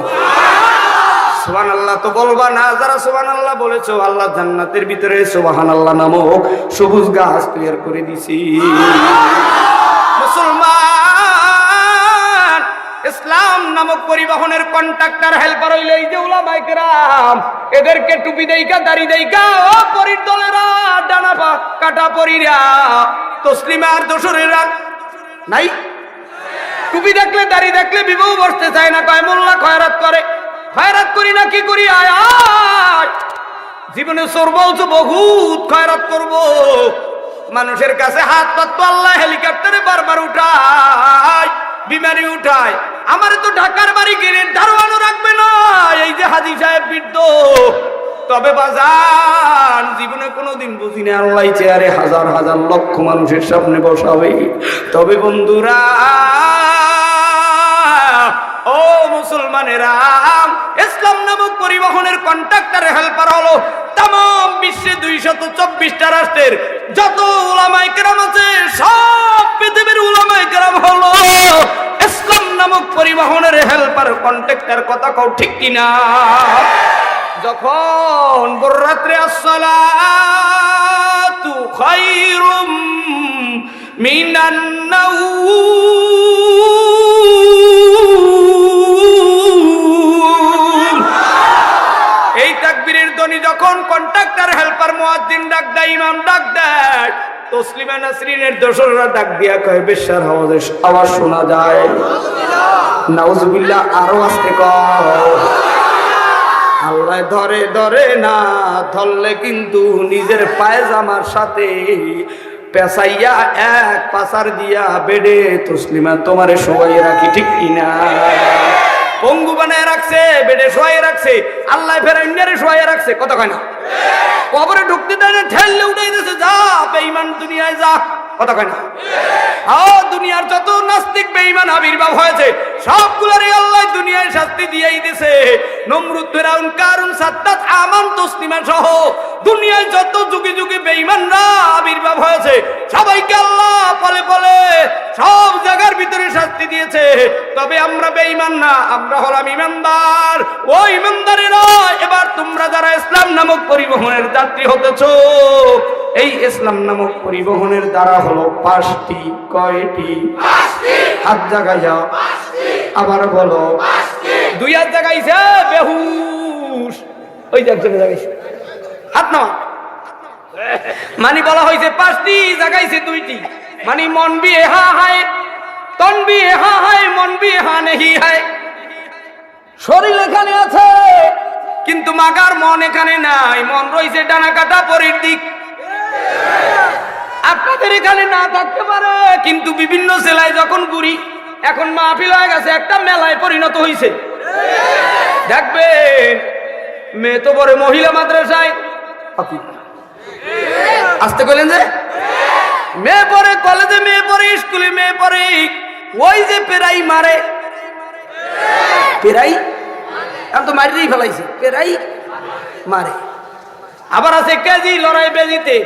সুবহানাল্লাহ তো বলবা না? যারা সুবহানাল্লাহ বলেছো, আল্লাহ জান্নাতের ভিতরে সুবহানাল্লাহ নামক সবুজ গাছ তৈরি করে দিছি। মুসলমান, ইসলাম নামক পরিবহনের কন্ট্রাক্টর, হেল্পার হইলে এই যে উলামায়ে কেরাম, এদেরকে টুপি দেইকা, দাড়ি দেইকা, ও পরির দলেরা, ডানা পা কাটা পরিরা, তসলিমা আর দোসরেরা নাই। টুপি দেখলে, দাড়ি দেখলে বিবাহ বসতে চায় না, কয় মোল্লা খয়রাত করে। খয়রাত করি না, কি করি? আয় আয়, জীবনে চোর বলছো বহুত খয়রাত করবো। মানুষের কাছে হাত পাততো, আল্লাহ হেলিকপ্টারে বারবার উঠায়, বিমানে উঠায়। আমার তো ঢাকার বাড়ি গেলে দারোয়ানও রাখবে না। এই যে হাজী সাহেব বৃদ্ধ, তবে বাজান জীবনে কোনোদিন বুঝিনি আল্লাহ চেয়ারে হাজার হাজার লক্ষ মানুষের সামনে বসাবে। তবে বন্ধুরা, ও মুসলমানেরা, ইসলাম নামক পরিবহনের কন্ট্রাক্টর হেল্পার হলো তাম বিশ্বে 224টা রাষ্ট্রের যত উলামায়ে কেরাম আছে, সব পৃথিবীর উলামায়ে কেরাম হলো ইসলাম নামক পরিবহনের হেল্পার কন্ট্রাক্টর। কথা কও ঠিক কিনা? যখন ভোর রাত্রে আসসালাতু খায়রুম মিনান নাওম, এই তাকবীরের ধ্বনি যখন কন্ট্রাক্টর হেল্পার মুয়াজ্জিন ডাক দেয়, ইমাম ডাক দেয়, তসলিমা নাসরিনের দোসররা ডাক দিয়া কয় বেশ্যার আওয়াজ শোনা যায়। নাউজুবিল্লাহ, আরো আস্তে কও। আল্লাহ ধরে ধরে না, ধরলে কিন্তু নিজের পায়জামার সাথে পেঁচাইয়া এক পাসার দিয়া বেডে তসলিমা তোমারে শোয়াই রাখি, ঠিক কিনা? পঙ্গু বানায় রাখছে, বেডে শোয়াই রাখছে, আল্লাহ ফের অন্যরে শোয়াই রাখছে। কথা কয় না? কবরে ঢুকতে দেয় না, ঠেললে উঠাই দিয়েছে, যা বেঈমান দুনিয়ায় যা। কথা কয় না? দুনিয়ার যত নাস্তিক বেঈমান আবির্ভাব হয়েছে সবগুলোরে আল্লাহ দুনিয়ায় শাস্তি দিয়েই দিয়েছে। নমরুদ, ফিরাউন, কারুন, সাদ্দাত, আমান, তসলিমা সহ দুনিয়ায় যত যুগে যুগে বেঈমানরা আবির্ভাব হয়েছে সবাইকে আল্লাহ পলে পলে সব জায়গার ভিতরে শাস্তি দিয়েছে। তবে আমরা বেঈমান না, আমরা হলাম ইমানদার। ও ইমানদারেরা, এবার তোমরা যারা ইসলাম নামক পরিবহনের যাত্রী হতেছো, এই ইসলাম নামক পরিবহনের দ্বারা হলো 5টি। কয়টি? 5টি। হাত জাগায় যাও, আবার বলো। 2 হাত জাগাইছে বেহুশ, ওই জায়গায় হাত নামা। মানে বলা হয়েছে 5টি, জাগাইছে 2টি। মানে মন भी হা হায়, তন भी হা হায়, মন भी হা নেহি হায়। শরীর এখানে আছে কিন্তু মাগার মন এখানে নাই। মন রয়েছে ডানা কাটা পরের দিক। আপনাদের এখানে না থাকতে পারে, কিন্তু বিভিন্ন জেলায় যখন ঘুরি, এখন মাহফিল হয়ে গেছে, একটা মেলায় পরিণত হয়েছে। দেখবেন মেয়ে তো পরে মহিলা মাদ্রাসায়, আসতে কইলেন যে মেয়ে পরে কলেজে, মেয়ে পরে স্কুলে, মেয়ে পরে ওই যে পেরাই মারে, পেরাই এখন তো মারিয়েই ফেলাইছে, পেরাই মারে। আবার আছে কেজি লড়াই বেজিতে,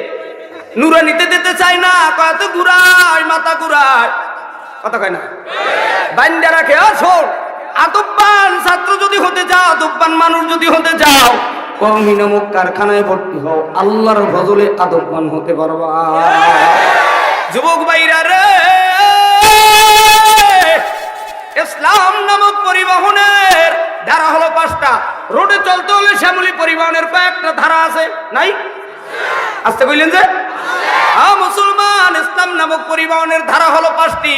নুরা নিতে দিতে চাই না, কত ঘুরায়, মাথা ঘুরায়। কথা কয় না? বান্দা রাখে। শোন, আদব্বান ছাত্র যদি হতে যাও, আদব্বান মানুষ যদি হতে যাও, কওমি নামক কারখানায় ভর্তি হও, আল্লাহর ফজলে আদব্বান হতে পারবা। যুবক ভাইরা রে, ইসলাম নামক পরিবহনের ধারা হলো 5টা। রোডে চলতে হলে শ্যামলী পরিবহনের কয়েকটা ধারা আছে, নাই? আসতে কইলেন যে মুসলমান, ইসলাম নামক পরিবহনের ধারা হলো 5টি।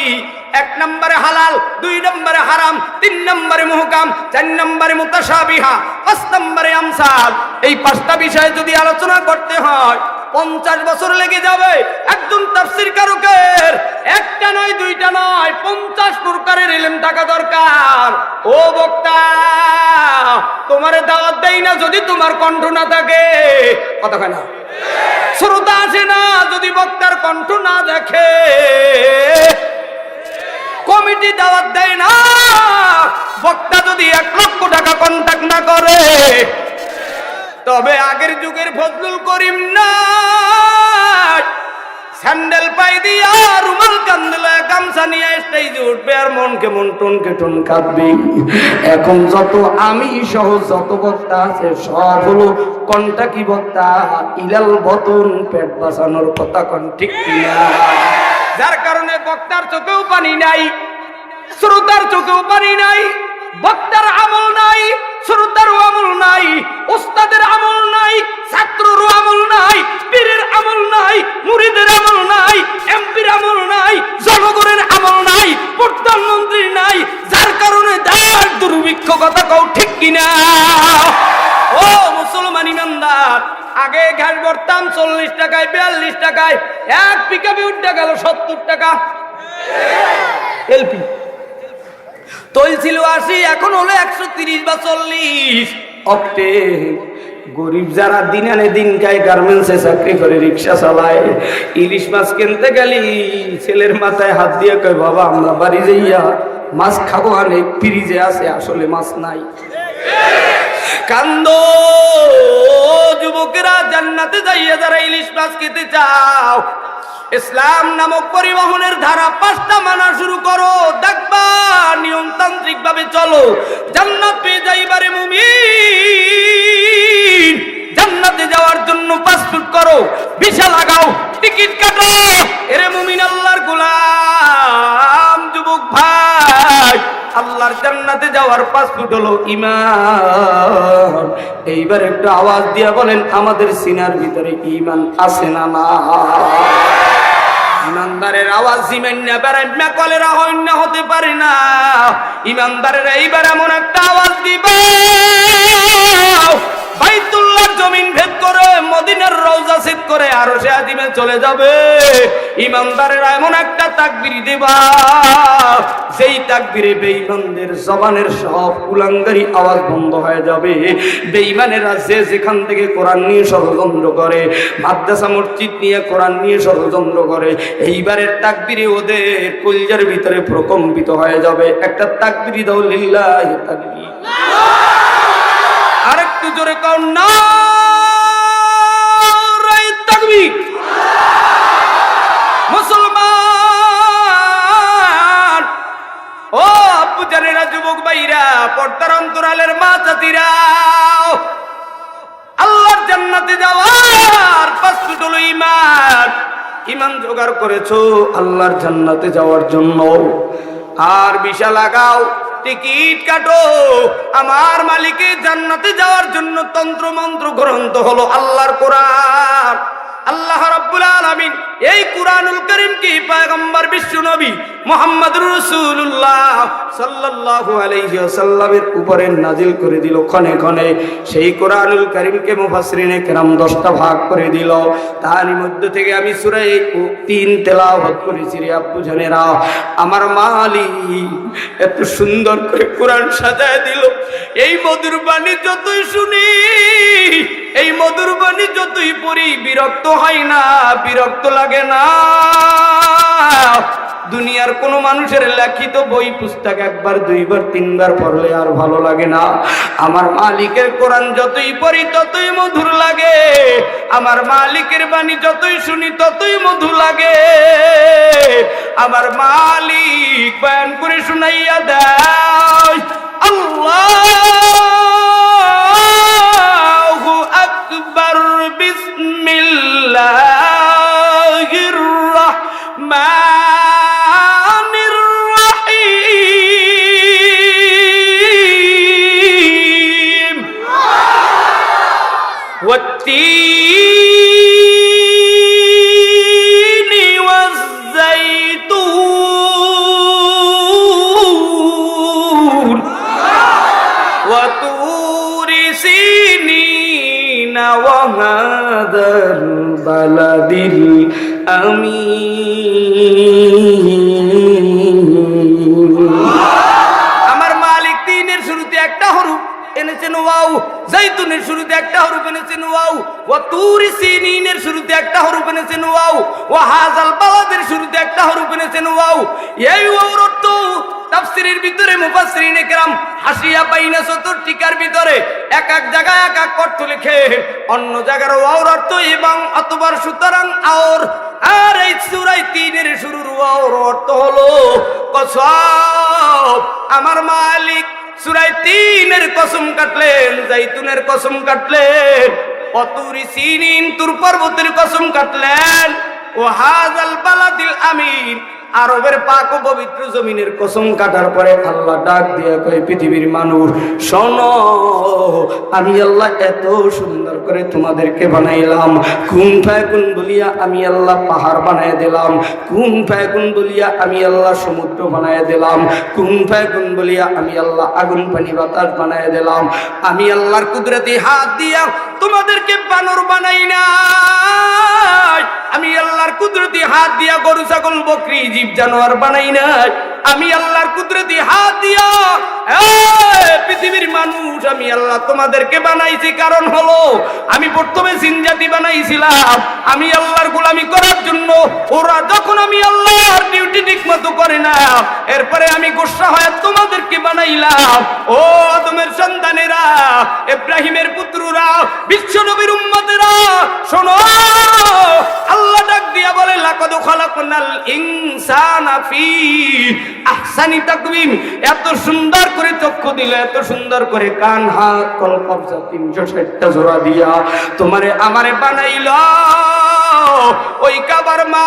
1 নম্বরে হালাল, 2 নম্বরে হারাম, 3 নম্বরে মুহকাম, 4 নম্বরে মুতাশাবিহা, 5 নম্বরে আমসাল। এই 5টা বিষয়ে যদি আলোচনা করতে হয় 50 বছর লেগে যাবে। একজন তাফসীর কারকের 1টা নয়, 2টা নয়, 50 প্রকারের ইলম থাকা দরকার। ও বক্তা, তোমারে দাওয়াত দেই না যদি তোমার কণ্ঠ না থাকে। কথা কয় না? শ্রোতা আসে না যদি বক্তার কণ্ঠ না দেখে। কমিটি দাওয়াত দেয় না বক্তা যদি 1 লক্ষ টাকা কন্ট্যাক্ট না করে। তবে আগের যুগের ফজলুল করিম না, স্যান্ডেল পাই দিয়া রুমাল কান্দলে গামছা নিয়ে স্টেজে উঠবে আর মন কেমন টনকে টন কাঁদবে। এখন যত আমি সহ যত বক্তা আছে সব হলো কন্টাকি বক্তা, ইলাল বতন, পেট বাঁচানোর কথা কন, ঠিক কিনা? যার কারণে বক্তার চোখেও পানি নাই, শ্রোতার চোখেও পানি নাই, বক্তার আমল নাই, শ্রোতারও আমল নাই, উস্তাদের আমল নাই, ছাত্ররও আমল নাই, পীরের আমল নাই, মুরিদের আমল নাই, এমপির আমল নাই, জনগণের আমল নাই, প্রধানমন্ত্রীর নাই। যার কারণে দাঁড় দুর্ভিক্ষ, কথা কও ঠিক কিনা? ও মুসলমান ইমানদার, আগে গ্যাস ভরতাম 40 টাকায়, 42 টাকায়, 1 পিকআপে উঠে গেল 70 টাকা। এলপি তৈল ছিল 80, এখন হলো 130 বা 40। অক্টেন গরিব যারা দিন আনে দিন খায়, গার্মেন্টসে চাকরি করে, রিক্সা চালায়, ইলিশ মাছ কিনতে গেলি ছেলের মাথায় হাত দিয়ে কয় বাবা আমরা বাড়ি যাইয়া মাছ খাবো, আনে ফ্রিজে আছে, আসলে মাছ নাই। কান্দো যুবকেরা, জান্নাতে যাইয়া যারা ইলিশ মাছ খেতে চাও, ইসলাম নামক পরিবহনের ধারা 5টা মানা শুরু করো, দেখবা নিয়মতান্ত্রিক ভাবে চলো, জান্নাত পেয়ে যাইবারে মুমিন। জান্নাতে যাওয়ার জন্য পাসপোর্ট করো, ভিসা লাগাও, টিকিট কাটো। এরে মুমিন আল্লাহর গোলাম যুবক ভাই, আল্লাহর জান্নাতে যাওয়ার পাসপোর্ট হলো ঈমান। এইবার একটু আওয়াজ দিয়া বলেন, আমাদের সিনার ভিতরে ঈমান আছে না? না। ইমানদারের আওয়াজ জিমেন্না বেড়াইনা কলেরা হইনা হতে পারে না। ইমানদারের এইবার এমন একটা আওয়াজ দিবে, বাইতুল্লাহ জমিন ভেদ করে, মদিনার রওজা ছেদ করে আরশে আজিমে চলে যাবে। ইমানদারেরা এমন একটা তাকবীর দিবা, যেই তাকবীরে বেঈমানদের জবানের সব কুলাঙ্গারি আওয়াজ বন্ধ হয়ে যাবে। বেঈমানেরা যে যেখান থেকে কোরআন নিয়ে ষড়যন্ত্র করে, মাদ্রাসা মসজিদ নিয়ে কোরআন নিয়ে ষড়যন্ত্র করে, এইবারের তাকবীরে ওদের কলিজার ভিতরে প্রকম্পিত হয়ে যাবে। একটা তাকবীর দাও, লিল্লাহি তাকবীর। আরেকটু জোরে কও, নারায়ে তাকবীর। মুসলমান ও আপু জানেরা, যুবক ভাইরা, পর্দার অন্তরালের মা চাচিরা, আল্লাহর জান্নাতে যাওয়ার পাসপোর্ট হলো ঈমান। ঈমান জোগাড় করেছো আল্লাহর জান্নাতে যাওয়ার জন্য, আর ভিসা লাগাও, টিকিট কাটো। আমার মালিকের জান্নাতে যাওয়ার জন্য তন্ত্র মন্ত্র গ্রন্থ হলো আল্লাহর কোরআন। আল্লাহ রাব্বুল আলামিন এই কুরআনুল কারীমকে পয়গম্বর বিশ্ব নবী মুহাম্মদুর রাসূলুল্লাহ সাল্লাল্লাহু আলাইহি ওয়াসাল্লামের উপরে নাজিল করে দিল ক্ষণে ক্ষণে। সেই কুরআনুল কারীমকে মুফাসসিরিনে কেরাম 10টা ভাগ করে দিল। তারই মধ্যে থেকে আমি সূরা 3 তেলাওয়াত করেছি রে আব্বু জানেরা। আমার মালিক এত সুন্দর করে কুরআন সাজায় দিল। এই মধুর বাণী যতই শুনি, এই মধুর বাণী যতই পড়ি, বিরক্ত হয় না, বিরক্ত লাগে না। দুনিয়ার কোন মানুষের লিখিত বই পুস্তক একবার, দুইবার, তিনবার পড়লে আর ভালো লাগে না। আমার মালিকের কোরআন যতই পড়ি ততই মধুর লাগে। আমার মালিকের বাণী যতই শুনি ততই মধুর লাগে। আমার মালিক বয়ান করে শুনাইয়া দেয়, আল্লাহু আকবার, বিসমিল্লাহির রাহমানির রহিম। ওয়াত-তিনি ওয়াজ-যাইতুন ওয়া তুরি সিনিনা ওয়া হাদাল বালাদিল আমিন। আমার মালিক তিনের শুরুতে একটা হরফ এনেছেন ওয়াও, জাইতুনের শুরুতে একটা হরফ এনেছেন ওয়াও, ওয়া তুরি সিনিনের শুরুতে একটা হরফ এনেছেন ওয়াও, ওয়া হাযাল বালাদের শুরুতে একটা হরফ এনেছেন ওয়াও। এই ওয়াওর অর্থ তাফসীরের ভিতরে মুফাসসিরিনে কেরাম হাসিয়া বাইনা সতর টিকার ভিতরে এক এক জায়গায় এক এক অর্থ লিখে। অন্য জায়গার ওয়াওর অর্থ এবং অতবার, সুতরাং, আর। আর এই সূরা 3 শুরুর ওয়াওর অর্থ হলো কসম। আমার মালিক সূরা 3 কসম কাটলেন, জাইতুনের কসম কাটলেন, অতুরি সিনিন তুর পর্বতের কসম কাটলেন, ও হাযাল বালাদিল আমিন আরবের পাক ও পবিত্র জমিনের কসম কাটার পরে আল্লাহ ডাক দিয়ে কয়, পৃথিবীর মানুষ শোনো, আমি আল্লাহ এত সুন্দর করে তোমাদেরকে বানাইলাম। কুন ফায়াকুন বলিয়া আমি আল্লাহ পাহাড় বানায় দিলাম। কুন ফায়াকুন বলিয়া আমি আল্লাহ সমুদ্র বানায় দিলাম। কুন ফায়াকুন বলিয়া আমি আল্লাহ আগুন পানি বাতাস বানায় দিলাম। আমি আল্লাহর কুদরতি হাত দিয়া তোমাদেরকে বানর বানাই নাই। আমি আল্লাহর কুদরতি হাত দিয়া গরু ছাগল বকরি জীব জানোয়ার বানাই নাই, আমি আল্লাহর কুদরতি হাত দিয়া পৃথিবীর মানুষ আমি আল্লাহ তোমাদেরকে বানাইছি। কারণ হলো আমি প্রথমে জিনজাতি বানাইছিলাম আমি আল্লাহর গোলামি করার জন্য। ওরা যখন আমি আল্লাহর ডিউটি ঠিক মতো করে না, এরপরে আমি গোসা হয়ে তোমাদেরকে বানাইলাম। ও আদমের সন্তানেরা, ইব্রাহিমের পুত্ররা, বিশ্ব নবীর উম্মতেরা, শোনো, আল্লাহ ডাক দিয়া বলে লাকাদ খালাকনাল ইনসানা ফি আহসানি তাকওয়িম। এত সুন্দর করে চক্ষু দিলে, এত সুন্দর করে কান, হাত, কলকবজা 360টা জোড়া দিয়া তোমারে আমারে বানাইলো। ওই কাবার মা